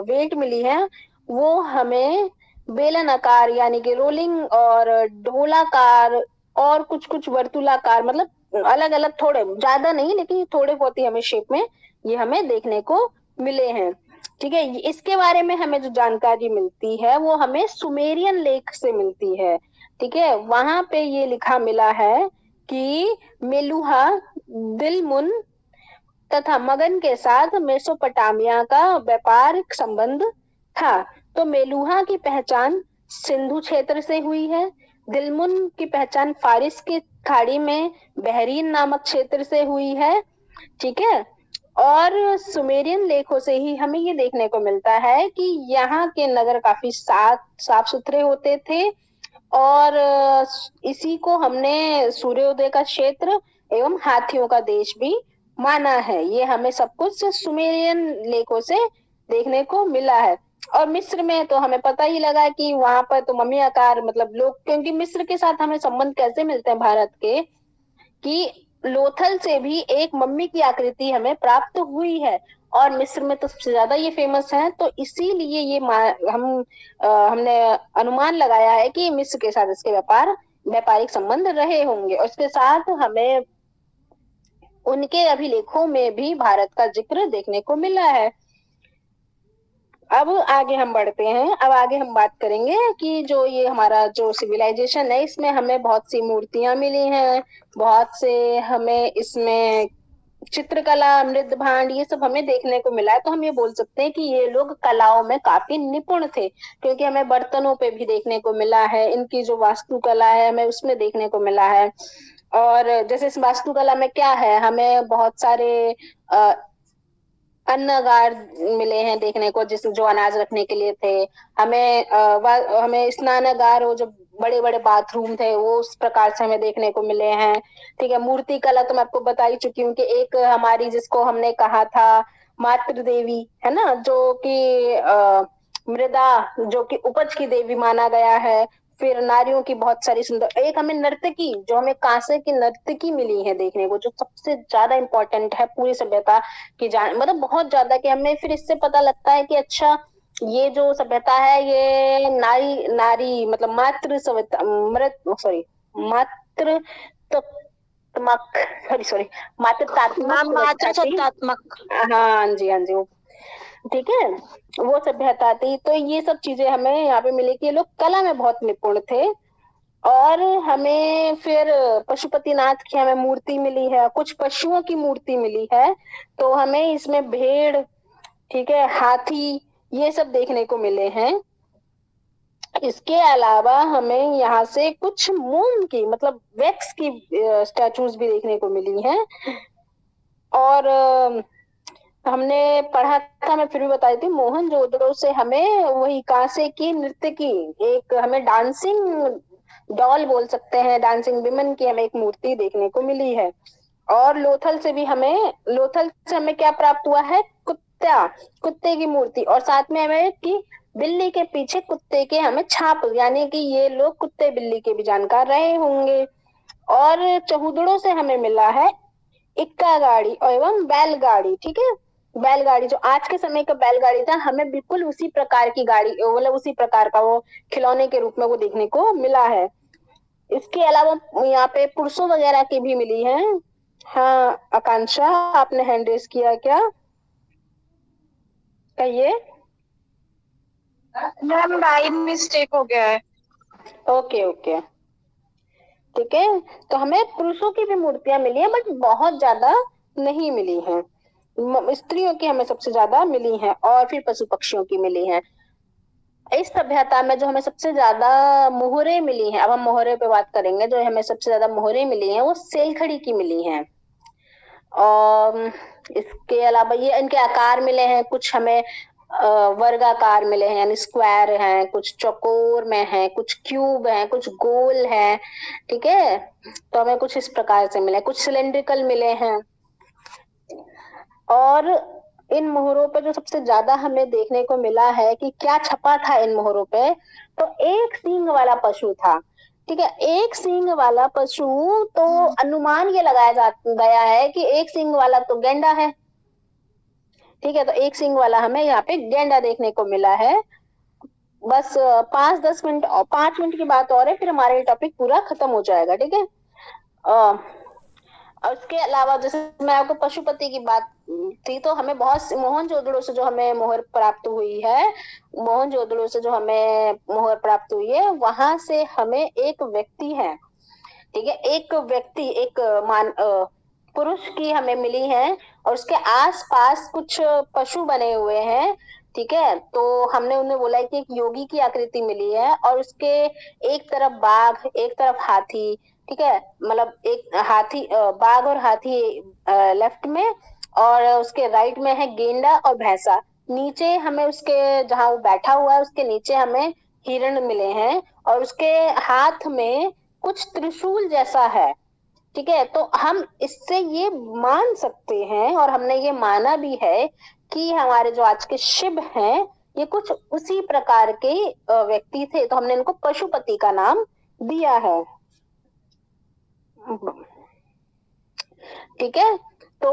वेट मिली है वो हमें बेलनाकार यानी कि रोलिंग और ढोलाकार और कुछ कुछ वर्तुलाकार, मतलब अलग अलग, थोड़े ज्यादा नहीं लेकिन थोड़े बहुत ही हमें शेप में ये हमें देखने को मिले हैं। ठीक है, इसके बारे में हमें जो जानकारी मिलती है वो हमें सुमेरियन लेख से मिलती है। ठीक है, वहां पे ये लिखा मिला है कि मेलुहा, दिलमुन तथा मगन के साथ मेसोपोटामिया का व्यापारिक संबंध था। तो मेलुहा की पहचान सिंधु क्षेत्र से हुई है। दिलमुन की पहचान फारिस की खाड़ी में बहरीन नामक क्षेत्र से हुई है। ठीक है, और सुमेरियन लेखों से ही हमें ये देखने को मिलता है कि यहाँ के नगर काफी साफ सुथरे होते थे। और इसी को हमने सूर्योदय का क्षेत्र एवं हाथियों का देश भी माना है। ये हमें सब कुछ सुमेरियन लेखों से देखने को मिला है। और मिस्र में तो हमें पता ही लगा कि वहां पर तो मम्मी आकार, मतलब लोग, क्योंकि मिस्र के साथ हमें संबंध कैसे मिलते हैं भारत के, कि लोथल से भी एक मम्मी की आकृति हमें प्राप्त हुई है। और मिस्र में तो सबसे ज्यादा ये फेमस है, तो इसीलिए ये हमने अनुमान लगाया है कि मिस्र के साथ इसके व्यापारिक संबंध रहे होंगे। और इसके साथ हमें उनके अभिलेखों में भी भारत का जिक्र देखने को मिला है। अब आगे हम बढ़ते हैं। अब आगे हम बात करेंगे कि जो ये हमारा जो सिविलाइजेशन है, इसमें हमें बहुत सी मूर्तियां मिली हैं, बहुत से हमें इसमें चित्रकला, मृद भांड, ये सब हमें देखने को मिला है। तो हम ये बोल सकते हैं कि ये लोग कलाओं में काफी निपुण थे, क्योंकि हमें बर्तनों पे भी देखने को मिला है, इनकी जो वास्तुकला है हमें उसमें देखने को मिला है। और जैसे इस वास्तुकला में क्या है, हमें बहुत सारे अन्नगार मिले हैं देखने को, जिस जो अनाज रखने के लिए थे। हमें स्नानागार, वो जो बड़े बड़े बाथरूम थे वो उस प्रकार से हमें देखने को मिले हैं। ठीक है, मूर्ति कला तो मैं आपको बता ही चुकी हूँ कि एक हमारी, जिसको हमने कहा था मातृ देवी, है ना, जो कि मृदा, जो कि उपज की देवी माना गया है। फिर नारियों की बहुत सारी सुंदर, एक हमें नर्तकी, जो हमें कांसे की नर्तकी मिली है देखने को, जो सबसे ज्यादा इंपॉर्टेंट है पूरी सभ्यता की जान, मतलब बहुत ज्यादा, कि हमें फिर इससे पता लगता है कि अच्छा, ये जो सभ्यता है ये नारी नारी मतलब मातृ सभ्यता, मातृ तत्मक, सॉरी मातृतात्मक मात्र सभ्यता थी। सत्तात्मक। हाँ जी, हाँ जी, वो ठीक है, वो सभ्यता थी। तो ये सब चीजें हमें यहाँ पे मिली कि ये लोग कला में बहुत निपुण थे। और हमें फिर पशुपतिनाथ की हमें मूर्ति मिली है, कुछ पशुओं की मूर्ति मिली है। तो हमें इसमें भेड़, ठीक है, हाथी, ये सब देखने को मिले हैं। इसके अलावा हमें यहाँ से कुछ मोम की, मतलब वैक्स की स्टैचूज भी देखने को मिली हैं। और हमने पढ़ा था, मैं फिर भी बता देती हूँ, मोहनजोदड़ो से हमें वही कांसे की नृत्य की एक, हमें डांसिंग डॉल बोल सकते हैं, डांसिंग विमेन की हमें एक मूर्ति देखने को मिली है। और लोथल से हमें क्या प्राप्त हुआ है, कुत्ते की मूर्ति, और साथ में हमें कि बिल्ली के पीछे कुत्ते के हमें छाप, यानी कि ये लोग कुत्ते बिल्ली के भी जानकार रहे होंगे। और चहुदड़ों से हमें मिला है इक्का गाड़ी एवं बैलगाड़ी। ठीक है, बैलगाड़ी जो आज के समय का बैलगाड़ी था, हमें बिल्कुल उसी प्रकार की गाड़ी, मतलब उसी प्रकार का वो खिलौने के रूप में वो देखने को मिला है। इसके अलावा यहाँ पे पुरुषों वगैरह की भी मिली है। हाँ आकांक्षा, आपने हैंड रेस किया क्या, कहिए। मैम बाई मिस्टेक हो गया है। ओके ओके, ठीक है। तो हमें पुरुषों की भी मूर्तियां मिली है, बट बहुत ज्यादा नहीं मिली हैं। स्त्रियों की हमें सबसे ज्यादा मिली हैं, और फिर पशु पक्षियों की मिली हैं। इस सभ्यता में जो हमें सबसे ज्यादा मोहरे मिली हैं, अब हम मोहरे पे बात करेंगे, जो हमें सबसे ज्यादा मोहरे मिली हैं वो सेलखड़ी की मिली हैं। और इसके अलावा ये इनके आकार मिले हैं, कुछ हमें वर्गाकार मिले हैं यानी स्क्वायर हैं, कुछ चौकोर में हैं, कुछ क्यूब हैं, कुछ गोल हैं, ठीक है। तो हमें कुछ इस प्रकार से मिले, कुछ सिलेंड्रिकल मिले हैं। और इन मोहरों पे जो सबसे ज्यादा हमें देखने को मिला है कि क्या छपा था इन मोहरों पे, तो एक सींग वाला पशु था, ठीक है। एक सींग वाला पशु, तो अनुमान ये लगाया जा गया है कि एक सींग वाला तो गैंडा है, ठीक है। तो एक सींग वाला हमें यहाँ पे गैंडा देखने को मिला है। बस 5-10 मिनट और 5 मिनट की बात और है, फिर हमारा ये टॉपिक पूरा खत्म हो जाएगा, ठीक है। और उसके अलावा जैसे मैं आपको पशुपति की बात थी, तो हमें बहुत मोहनजोदड़ो से जो हमें मोहर प्राप्त हुई है, मोहनजोदड़ो से जो हमें मोहर प्राप्त हुई है, वहां से हमें एक व्यक्ति है, ठीक है, एक व्यक्ति, एक पुरुष की हमें मिली है, और उसके आसपास कुछ पशु बने हुए हैं, ठीक है। तो हमने उन्हें बोला है कि एक योगी की आकृति मिली है, और उसके एक तरफ बाघ, एक तरफ हाथी, ठीक है। मतलब एक हाथी, बाघ और हाथी लेफ्ट में, और उसके राइट में है गेंडा और भैंसा। नीचे हमें उसके, जहां वो बैठा हुआ है उसके नीचे हमें हिरण मिले हैं, और उसके हाथ में कुछ त्रिशूल जैसा है, ठीक है। तो हम इससे ये मान सकते हैं, और हमने ये माना भी है कि हमारे जो आज के शिव हैं, ये कुछ उसी प्रकार के व्यक्ति थे, तो हमने इनको पशुपति का नाम दिया है, ठीक है। तो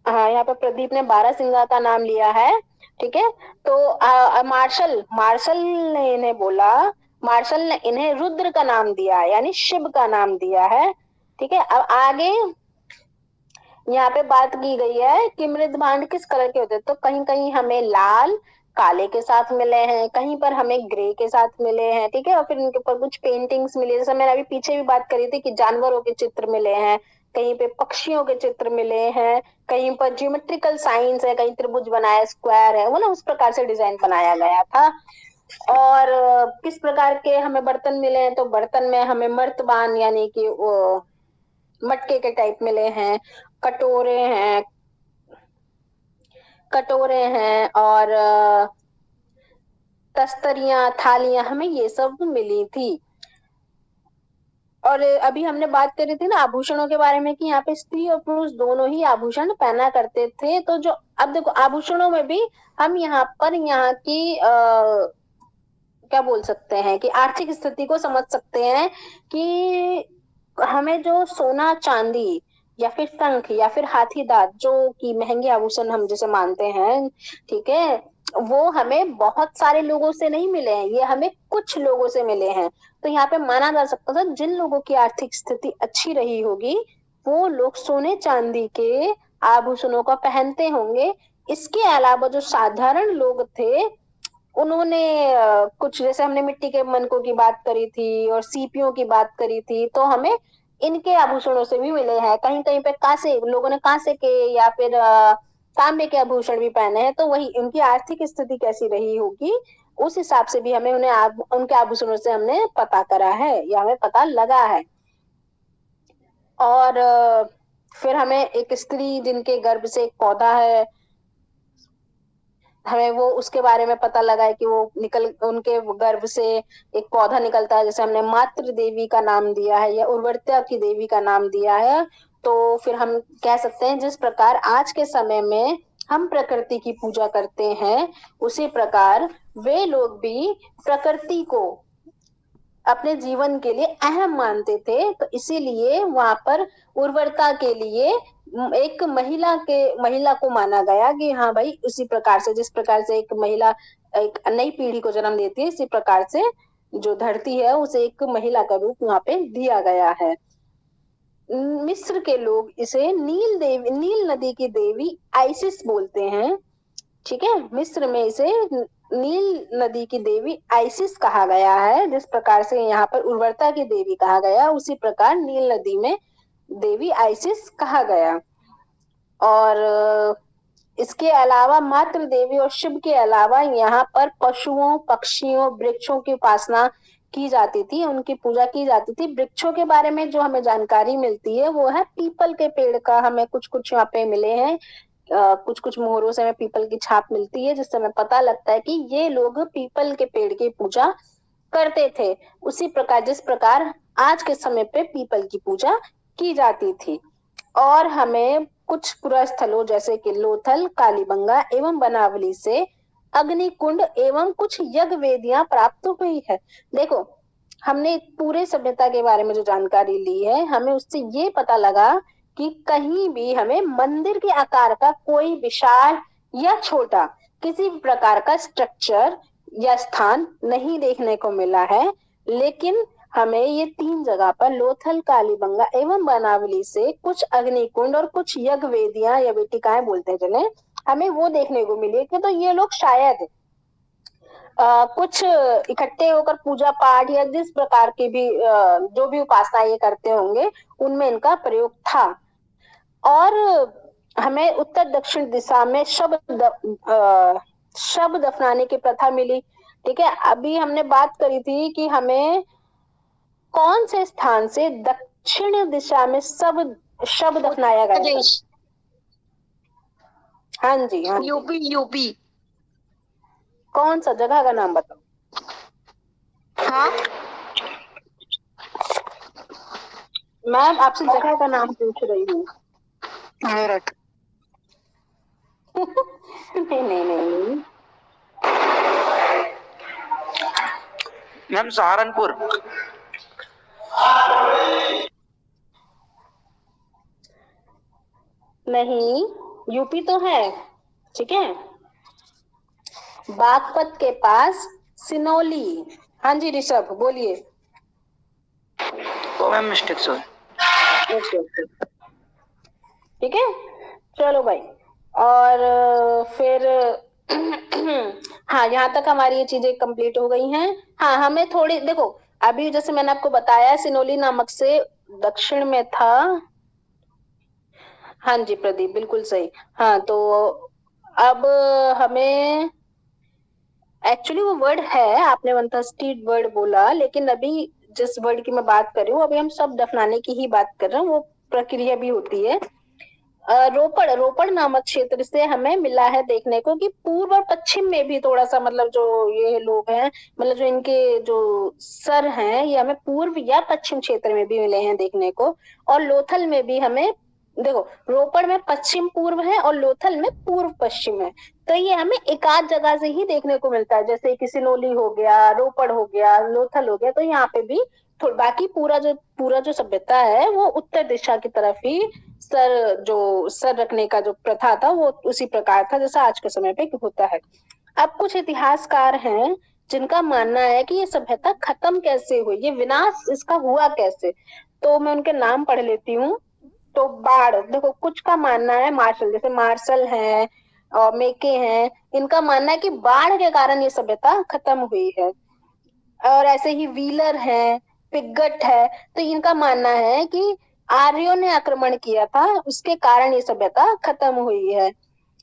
हाँ, यहाँ पे प्रदीप ने बारहसिंगा का नाम लिया है, ठीक है। तो मार्शल मार्शल ने इन्हें बोला, मार्शल ने इन्हें रुद्र का नाम दिया है, यानी शिव का नाम दिया है, ठीक है। अब आगे यहाँ पे बात की गई है कि मृद भांड किस कलर के होते हैं, तो कहीं कहीं हमें लाल काले के साथ मिले हैं, कहीं पर हमें ग्रे के साथ मिले हैं, ठीक है। और फिर इनके ऊपर कुछ पेंटिंग्स मिली, जैसे मैंने अभी पीछे भी बात करी थी कि जानवरों के चित्र मिले हैं, कहीं पे पक्षियों के चित्र मिले हैं, कहीं पर ज्योमेट्रिकल साइंस है, कहीं त्रिभुज बनाया, स्क्वायर है, वो ना उस प्रकार से डिजाइन बनाया गया था। और किस प्रकार के हमें बर्तन मिले हैं, तो बर्तन में हमें मर्तबान यानी कि वो मटके के टाइप मिले हैं, कटोरे हैं, कटोरे हैं, और तस्तरियां, थालियां, हमें ये सब मिली थी। और अभी हमने बात करी थी ना आभूषणों के बारे में, कि यहाँ पे स्त्री और पुरुष दोनों ही आभूषण पहना करते थे। तो जो अब देखो आभूषणों में भी हम यहाँ पर यहाँ की क्या बोल सकते हैं कि आर्थिक स्थिति को समझ सकते हैं, कि हमें जो सोना चांदी या फिर शंख या फिर हाथी दांत, जो कि महंगे आभूषण हम जैसे मानते हैं, ठीक है, वो हमें बहुत सारे लोगों से नहीं मिले हैं, ये हमें कुछ लोगों से मिले हैं। तो यहाँ पे माना जा सकता था जिन लोगों की आर्थिक स्थिति अच्छी रही होगी, वो लोग सोने चांदी के आभूषणों का पहनते होंगे। इसके अलावा जो साधारण लोग थे, उन्होंने कुछ, जैसे हमने मिट्टी के मनकों की बात करी थी और सीपियों की बात करी थी, तो हमें इनके आभूषणों से भी मिले हैं। कहीं कहीं पे कांसे, लोगों ने कांसे के या फिर तांबे के आभूषण भी पहने हैं, तो वही उनकी आर्थिक स्थिति कैसी रही होगी, उस हिसाब से भी हमें उनके आभूषणों से हमने पता करा है या हमें पता लगा है। और फिर हमें एक स्त्री जिनके गर्भ से एक पौधा है, हमें वो उसके बारे में पता लगा है कि वो उनके गर्भ से एक पौधा निकलता है, जैसे हमने मातृ देवी का नाम दिया है या उर्वरता की देवी का नाम दिया है। तो फिर हम कह सकते हैं जिस प्रकार आज के समय में हम प्रकृति की पूजा करते हैं, उसी प्रकार वे लोग भी प्रकृति को अपने जीवन के लिए अहम मानते थे। तो इसीलिए वहां पर उर्वरता के लिए एक महिला को माना गया कि हाँ भाई, उसी प्रकार से जिस प्रकार से एक महिला एक नई पीढ़ी को जन्म देती है, इसी प्रकार से जो धरती है उसे एक महिला का रूप वहां पे दिया गया है। मिस्र के लोग इसे नील नदी की देवी आइसिस बोलते हैं, ठीक है। मिस्र में इसे नील नदी की देवी आइसिस कहा गया है। जिस प्रकार से यहाँ पर उर्वरता की देवी कहा गया, उसी प्रकार नील नदी में देवी आइसिस कहा गया। और इसके अलावा मातृ देवी और शिव के अलावा यहाँ पर पशुओं, पक्षियों, वृक्षों की उपासना की जाती थी, उनकी पूजा की जाती थी। वृक्षों के बारे में जो हमें जानकारी मिलती है वो है पीपल के पेड़ का, हमें कुछ कुछ यहाँ पे मिले हैं, कुछ कुछ मोहरों से हमें पीपल की छाप मिलती है, जिससे हमें पता लगता है कि ये लोग पीपल के पेड़ की पूजा करते थे। उसी प्रकार जिस प्रकार आज के समय पे पीपल की पूजा की जाती थी। और हमें कुछ पुरास्थलों जैसे कि लोथल, कालीबंगा एवं बनावली से अग्निकुंड एवं कुछ यज्ञ वेदियां प्राप्त हुई है। देखो, हमने पूरे सभ्यता के बारे में जो जानकारी ली है, हमें उससे ये पता लगा कि कहीं भी हमें मंदिर के आकार का कोई विशाल या छोटा किसी भी प्रकार का स्ट्रक्चर या स्थान नहीं देखने को मिला है। लेकिन हमें ये 3 जगह पर लोथल, कालीबंगा एवं बनावली से कुछ अग्निकुंड और कुछ यज्ञ वेदियां या वेटिकाएं बोलते हैं जिन्हें, हमें वो देखने को मिली कि तो ये लोग शायद कुछ इकट्ठे होकर पूजा पाठ या जिस प्रकार की भी जो भी उपासना ये करते होंगे उनमें इनका प्रयोग था। और हमें उत्तर दक्षिण दिशा में शव दफनाने की प्रथा मिली। ठीक है, अभी हमने बात करी थी कि हमें कौन से स्थान से दक्षिण दिशा में शव दफनाया गया था। प्रदेश, हाँ जी, हाँ जी। UP, UP. कौन सा जगह का नाम बताओ। हाँ, मैं आपसे जगह का नाम पूछ रही हूँ। मेरठ। नहीं नहीं नहीं, मैम सहारनपुर। नहीं, यूपी तो है, ठीक है। बागपत के पास सिनौली। हाँ जी ऋषभ बोलिए। तो ma'am mistake sir. Okay okay, ठीक है, चलो भाई। और फिर हाँ, यहाँ तक हमारी ये चीजें कंप्लीट हो गई हैं। हाँ, हमें थोड़ी देखो, अभी जैसे मैंने आपको बताया सिनोली नामक से दक्षिण में था। हाँ जी प्रदीप, बिल्कुल सही। हाँ, तो अब हमें एक्चुअली वो वर्ड है, आपने वंथस्टीड वर्ड बोला, लेकिन अभी जिस वर्ड की मैं बात कर रही हूँ, अभी हम सब दफनाने की ही बात कर रहे हैं, वो प्रक्रिया भी होती है। रोपड़ नामक क्षेत्र से हमें मिला है देखने को कि पूर्व और पश्चिम में भी थोड़ा सा, मतलब जो ये लोग हैं, मतलब जो इनके जो सर हैं, ये हमें पूर्व या पश्चिम क्षेत्र में भी मिले हैं देखने को। और लोथल में भी हमें, देखो, रोपड़ में पश्चिम पूर्व है और लोथल में पूर्व पश्चिम है, तो ये हमें एक आध जगह से ही देखने को मिलता है, जैसे कि सिनोली हो गया, रोपड़ हो गया, लोथल हो गया, तो यहाँ पे भी बाकी पूरा जो सभ्यता है वो उत्तर दिशा की तरफ ही सर रखने का जो प्रथा था वो उसी प्रकार था जैसा आज के समय पे होता है। अब कुछ इतिहासकार हैं जिनका मानना है कि ये सभ्यता खत्म कैसे हुई, ये विनाश इसका हुआ कैसे, तो मैं उनके नाम पढ़ लेती हूँ। तो बाढ़, देखो कुछ का मानना है, मार्शल जैसे मार्शल है और मेके हैं, इनका मानना है कि बाढ़ के कारण ये सभ्यता खत्म हुई है। और ऐसे ही व्हीलर है, पिगट है, तो इनका मानना है कि आर्यों ने आक्रमण किया था, उसके कारण ये सभ्यता खत्म हुई है।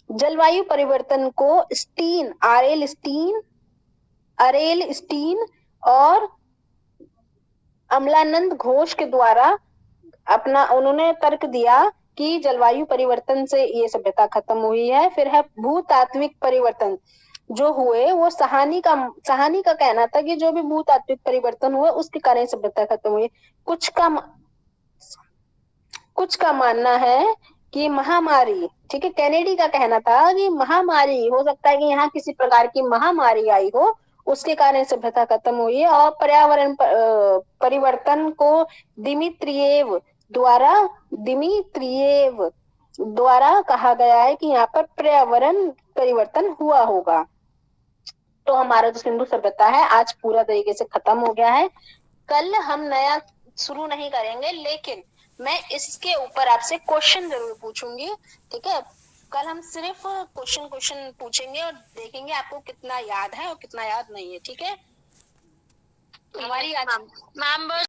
जलवायु परिवर्तन को अरेल स्टीन और अमलानंद घोष के द्वारा उन्होंने तर्क दिया कि जलवायु परिवर्तन से ये सभ्यता खत्म हुई है। फिर है भूतात्विक परिवर्तन जो हुए, वो सहानी का कहना था कि जो भी भूतात्विक परिवर्तन हुआ उसके कारण सभ्यता खत्म हुई। कुछ का मानना है कि महामारी, ठीक है, कैनेडी का कहना था कि महामारी हो सकता है कि यहाँ किसी प्रकार की महामारी आई हो, उसके कारण सभ्यता खत्म हुई है। और पर्यावरण परिवर्तन को दिमित्रियेव द्वारा कहा गया है कि यहाँ पर पर्यावरण परिवर्तन हुआ होगा। तो हमारा जो सिंधु सभ्यता है आज पूरा तरीके से खत्म हो गया है। कल हम नया शुरू नहीं करेंगे, लेकिन मैं इसके ऊपर आपसे क्वेश्चन जरूर पूछूंगी, ठीक है। कल हम सिर्फ क्वेश्चन क्वेश्चन पूछेंगे और देखेंगे आपको कितना याद है और कितना याद नहीं है, ठीक है? हमारी आज मैम बस